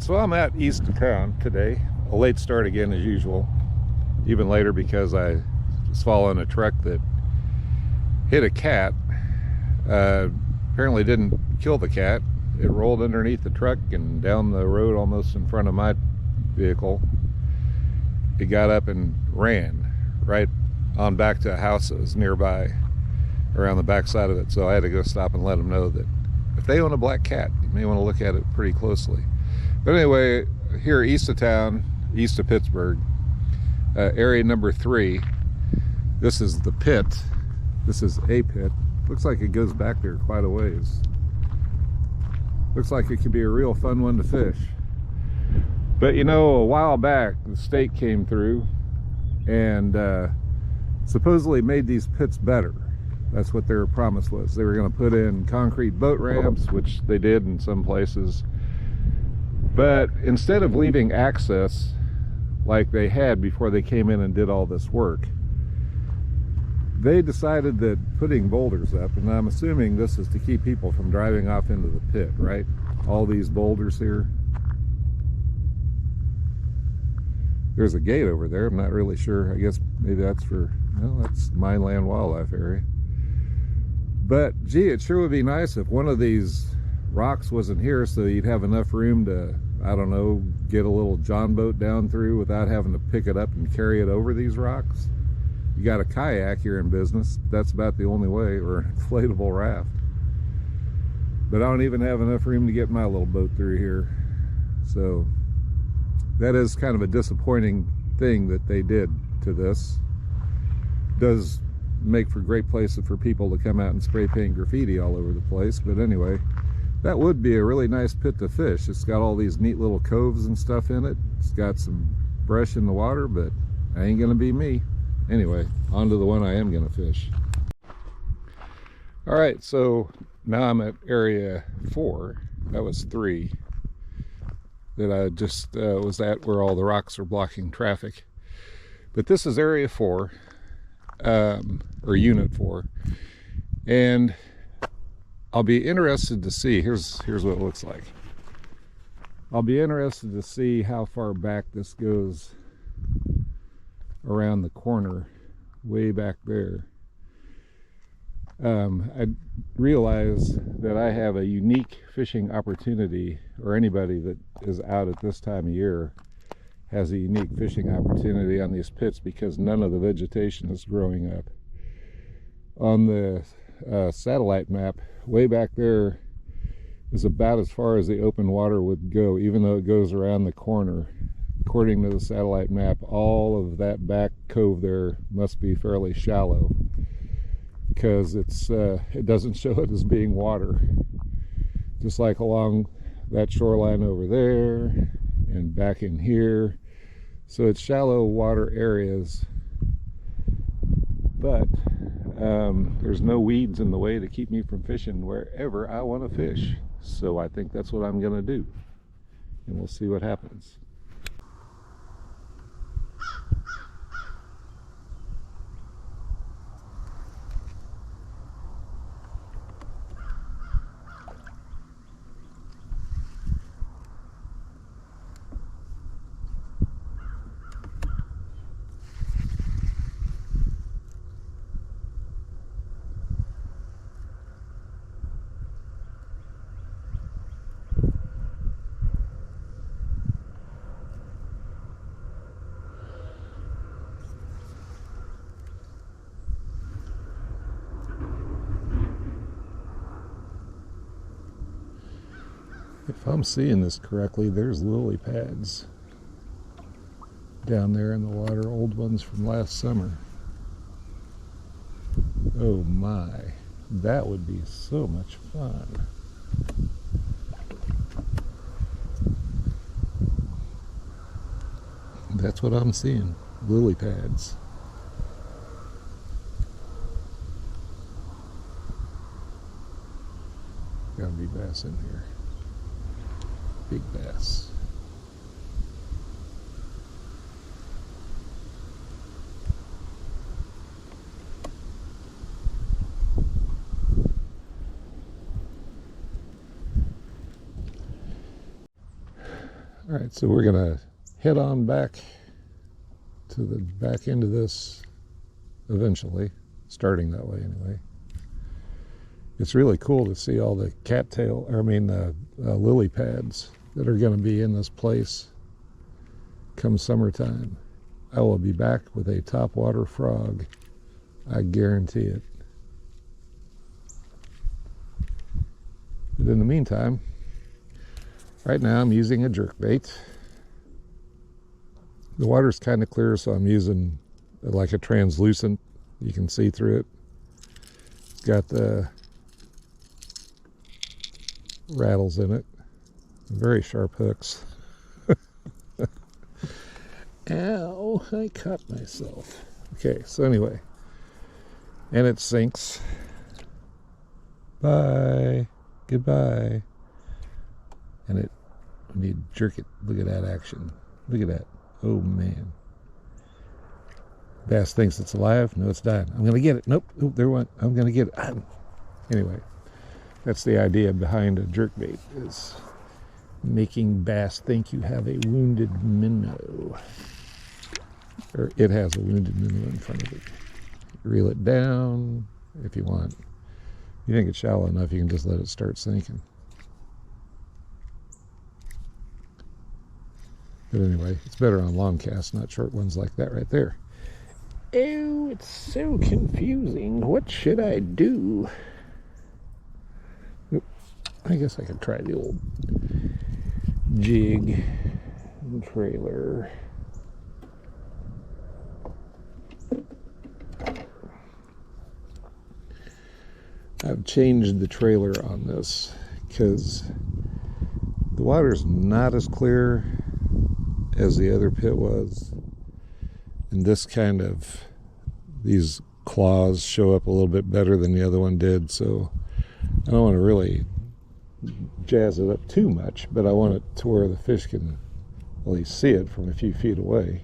So I'm at east of town today. A late start again as usual. Even later because I was following a truck that hit a cat. Apparently didn't kill the cat. It rolled underneath the truck and down the road almost in front of my vehicle. It got up and ran right on back to a house that was nearby around the back side of it. So I had to go stop and let them know that if they own a black cat, you may want to look at it pretty closely. But anyway, here east of town, east of Pittsburgh, area number 3. This is the pit. This is a pit. Looks like it goes back there quite a ways. Looks like it could be a real fun one to fish. But you know, a while back, the state came through and supposedly made these pits better. That's what their promise was. They were going to put in concrete boat ramps, which they did in some places. But instead of leaving access like they had before they came in and did all this work, they decided that putting boulders up, and I'm assuming this is to keep people from driving off into the pit, right? All these boulders here. There's a gate over there. I'm not really sure. I guess maybe that's for, well, that's Mineland Wildlife Area. But gee, it sure would be nice if one of these rocks wasn't here, so you'd have enough room to, I don't know, get a little John boat down through without having to pick it up and carry it over these rocks. You got a kayak here in business, that's about the only way, or an inflatable raft. But I don't even have enough room to get my little boat through here. So that is kind of a disappointing thing that they did to this. Does make for great places for people to come out and spray paint graffiti all over the place. But anyway, that would be a really nice pit to fish. It's got all these neat little coves and stuff in it. It's got some brush in the water, but that ain't gonna be me. Anyway, on to the one I am gonna fish. All right, so now I'm at area 4. That was 3 that I just was at, where all the rocks are blocking traffic. But this is area 4, or unit 4, and I'll be interested to see, here's what it looks like. I'll be interested to see how far back this goes around the corner, way back there. I realize that I have a unique fishing opportunity, or anybody that is out at this time of year has a unique fishing opportunity on these pits because none of the vegetation is growing up. On the satellite map, way back there is about as far as the open water would go, even though it goes around the corner. According to the satellite map, all of that back cove there must be fairly shallow because it doesn't show it as being water. Just like along that shoreline over there and back in here. So it's shallow water areas, but there's no weeds in the way to keep me from fishing wherever I want to fish. So I think that's what I'm going to do, and we'll see what happens. If I'm seeing this correctly, there's lily pads down there in the water, old ones from last summer. Oh my, that would be so much fun. That's what I'm seeing, lily pads. Gotta be bass in here. Big bass. All right, so we're gonna head on back to the back end of this eventually, starting that way anyway. It's really cool to see all the lily pads that are going to be in this place come summertime. I will be back with a topwater frog. I guarantee it. But in the meantime, right now I'm using a jerkbait. The water's kind of clear, so I'm using like a translucent. You can see through it. It's got the rattles in it. Very sharp hooks. Ow, I caught myself. Okay, so anyway. And it sinks. Bye. Goodbye. And when you jerk it, look at that action. Look at that. Oh, man. Bass thinks it's alive. No, it's dying. I'm going to get it. Nope. Oh, there went. I'm going to get it. Anyway, that's the idea behind a jerkbait, is making bass think you have a wounded minnow. Or it has a wounded minnow in front of it. Reel it down if you want. If you think it's shallow enough, you can just let it start sinking. But anyway, it's better on long casts, not short ones like that right there. Oh, it's so confusing. What should I do? I guess I could try the old jig and trailer. I've changed the trailer on this because the water's not as clear as the other pit was, and these claws show up a little bit better than the other one did, so I don't want to really jazz it up too much, but I want it to where the fish can at least see it from a few feet away.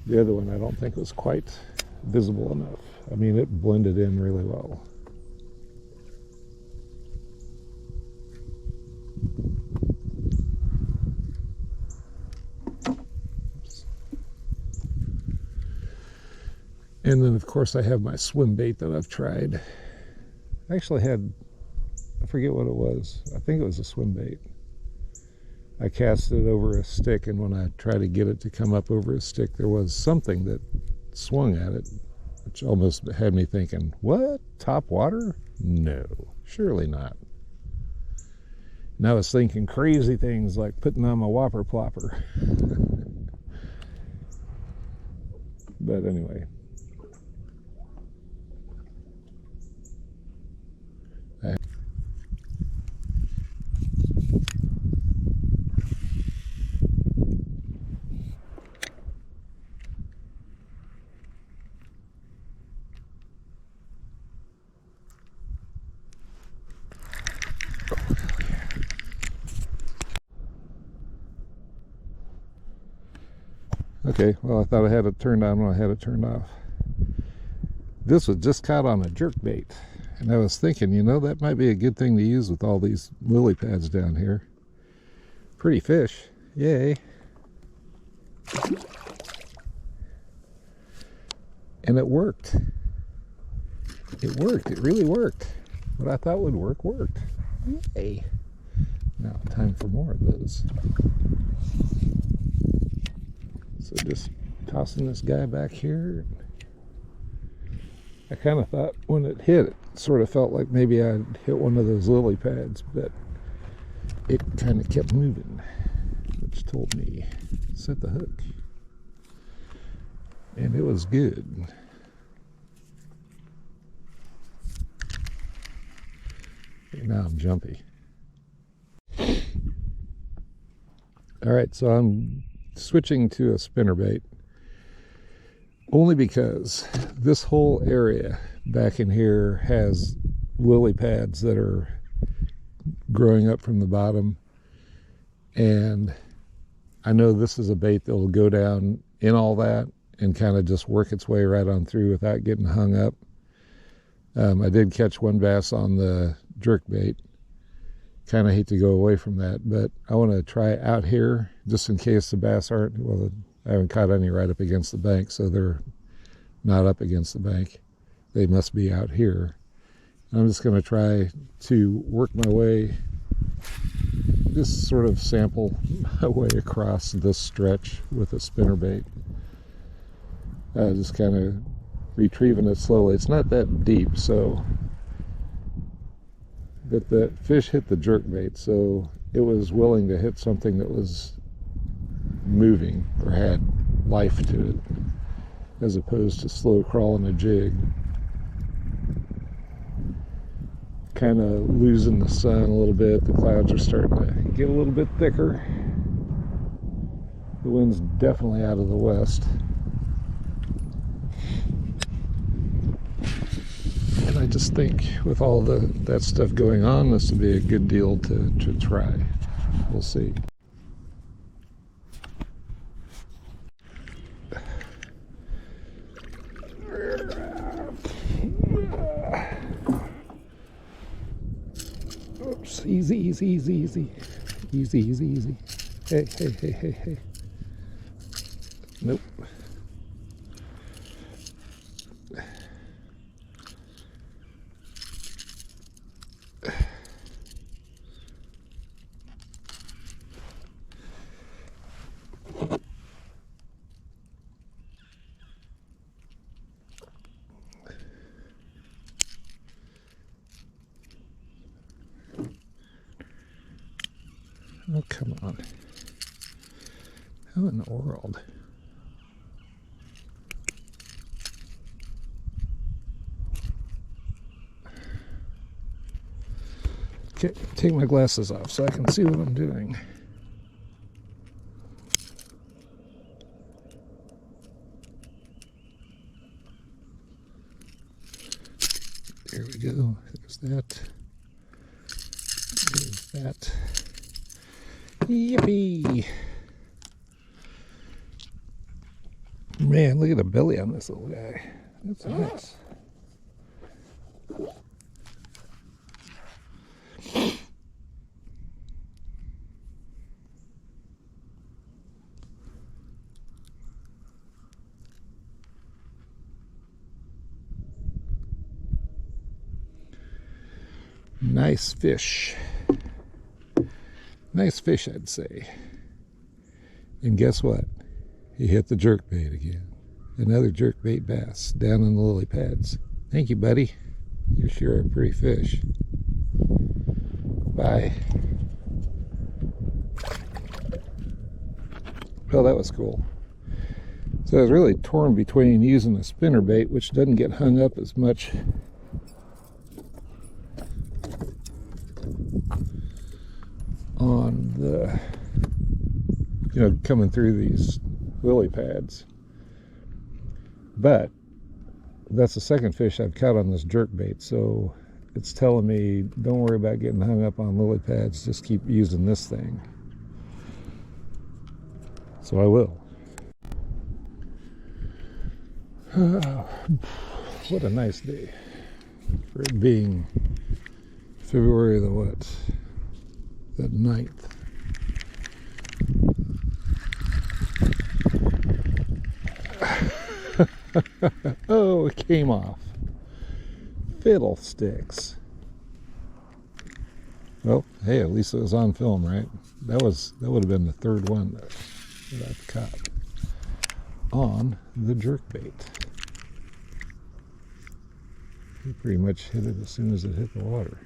The other one I don't think was quite visible enough. I mean, it blended in really well. And then, of course, I have my swim bait that I've tried. I actually had, I forget what it was. I think it was a swim bait. I cast it over a stick, and when I tried to get it to come up over a stick, there was something that swung at it, which almost had me thinking, what? Top water? No, surely not. And I was thinking crazy things like putting on my whopper plopper. But anyway. Okay, well, I thought I had it turned on when I had it turned off. This was just caught on a jerkbait, and I was thinking, you know, that might be a good thing to use with all these lily pads down here. Pretty fish, yay. And it worked. It worked, it really worked. What I thought would work, worked. Yay. Now, time for more of those. So just tossing this guy back here. I kind of thought when it hit, it sort of felt like maybe I'd hit one of those lily pads, but it kind of kept moving, which told me set the hook. And it was good. Now I'm jumpy. All right, so I'm switching to a spinnerbait only because this whole area back in here has lily pads that are growing up from the bottom, and I know this is a bait that will go down in all that and kind of just work its way right on through without getting hung up. I did catch one bass on the jerkbait kind of hate to go away from that, but I want to try out here just in case the bass aren't, well, I haven't caught any right up against the bank, so they're not up against the bank. They must be out here. I'm just going to try to work my way, just sort of sample my way across this stretch with a spinnerbait. Just kind of retrieving it slowly. It's not that deep, so, but the fish hit the jerkbait, so it was willing to hit something that was moving or had life to it, as opposed to slow crawling a jig. Kind of losing the sun a little bit. The clouds are starting to get a little bit thicker. The wind's definitely out of the west. And I just think with all that stuff going on, this would be a good deal to try. We'll see. Oops, easy, easy, easy, easy. Easy, easy, easy. Hey, hey, hey, hey, hey. Nope. Oh, come on. How in the world? Okay, take my glasses off so I can see what I'm doing. There we go. There's that. There's that. Yippee! Man, look at the belly on this little guy. That's nice. Nice fish. Nice fish, I'd say. And guess what? He hit the jerkbait again. Another jerkbait bass down in the lily pads. Thank you, buddy. You're sure a pretty fish. Bye. Well, that was cool. So I was really torn between using a spinnerbait, which doesn't get hung up as much on the, coming through these lily pads. But that's the second fish I've caught on this jerkbait, so it's telling me don't worry about getting hung up on lily pads, just keep using this thing. So I will. What a nice day for it being February the what? The 9th. Oh, it came off. Fiddlesticks. Well, hey, at least it was on film, right? That would have been the third one that I've caught on the jerkbait. He pretty much hit it as soon as it hit the water.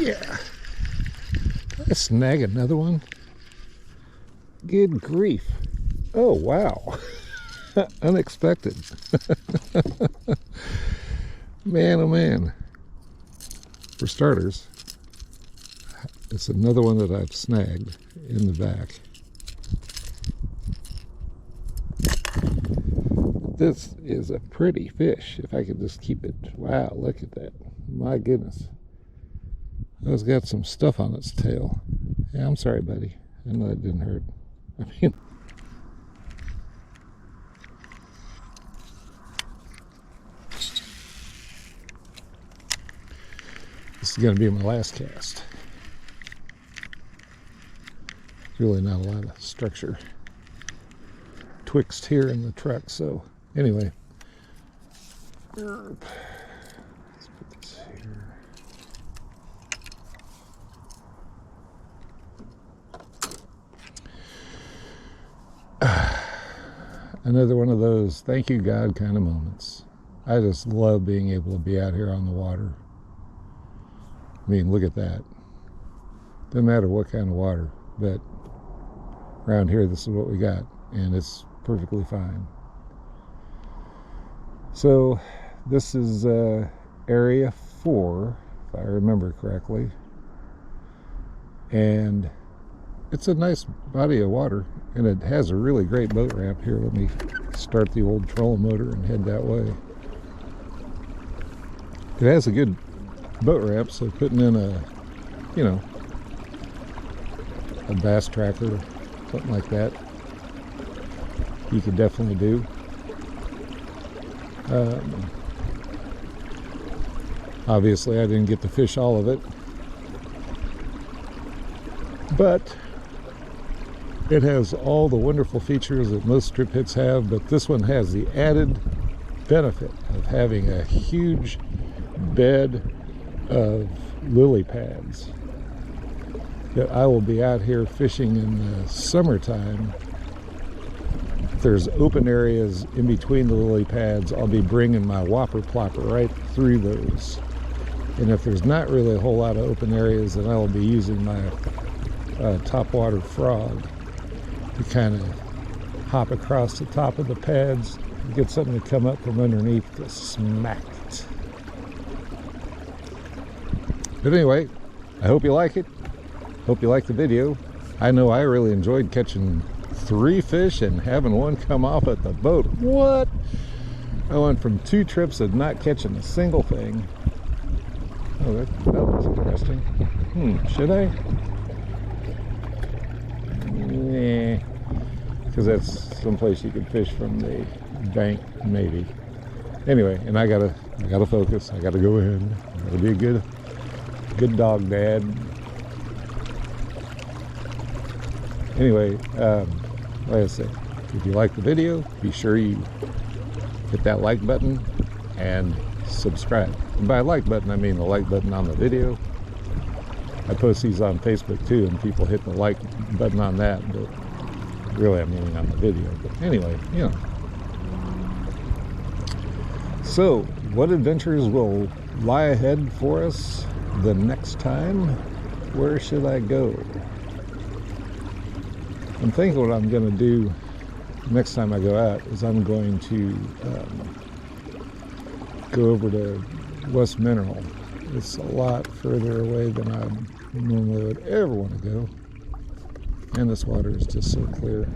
Yeah. Did I snag another one? Good grief. Oh, wow. Unexpected. Man, oh man. For starters, it's another one that I've snagged in the back. This is a pretty fish, if I could just keep it. Wow, look at that. My goodness. It's got some stuff on its tail. Yeah, I'm sorry, buddy. I know that didn't hurt. I mean, this is going to be my last cast. There's really not a lot of structure twixt here in the truck, so anyway. Let's put this here. Another one of those thank you God kind of moments. I just love being able to be out here on the water. I mean, look at that. Doesn't matter what kind of water, but around here this is what we got, and it's perfectly fine. So this is area 4, if I remember correctly, and it's a nice body of water, and it has a really great boat ramp here. Let me start the old trolling motor and head that way. It has a good boat ramp, so putting in a, you know, a bass tracker, something like that, you could definitely do. Obviously I didn't get to fish all of it, but it has all the wonderful features that most strip hits have, but this one has the added benefit of having a huge bed of lily pads that I will be out here fishing in the summertime. If there's open areas in between the lily pads, I'll be bringing my whopper plopper right through those. And if there's not really a whole lot of open areas, then I will be using my topwater frog to kind of hop across the top of the pads and get something to come up from underneath to smack it. But anyway, I hope you like it. Hope you like the video. I know I really enjoyed catching 3 fish and having one come off at the boat. What? I went from 2 trips of not catching a single thing. Oh, that was interesting. Should I? Nah. Because that's someplace you could fish from the bank, maybe. Anyway, and I gotta focus. I gotta go in. I gotta be a good dog dad. Anyway, like I said, if you like the video, be sure you hit that like button and subscribe. And by like button, I mean the like button on the video. I post these on Facebook too, and people hit the like button on that, but really I'm meaning on the video. But anyway, you know. So, what adventures will lie ahead for us the next time? Where should I go? I'm thinking what I'm going to do next time I go out is I'm going to go over to West Mineral. It's a lot further away than I normally would ever want to go, and this water is just so clear.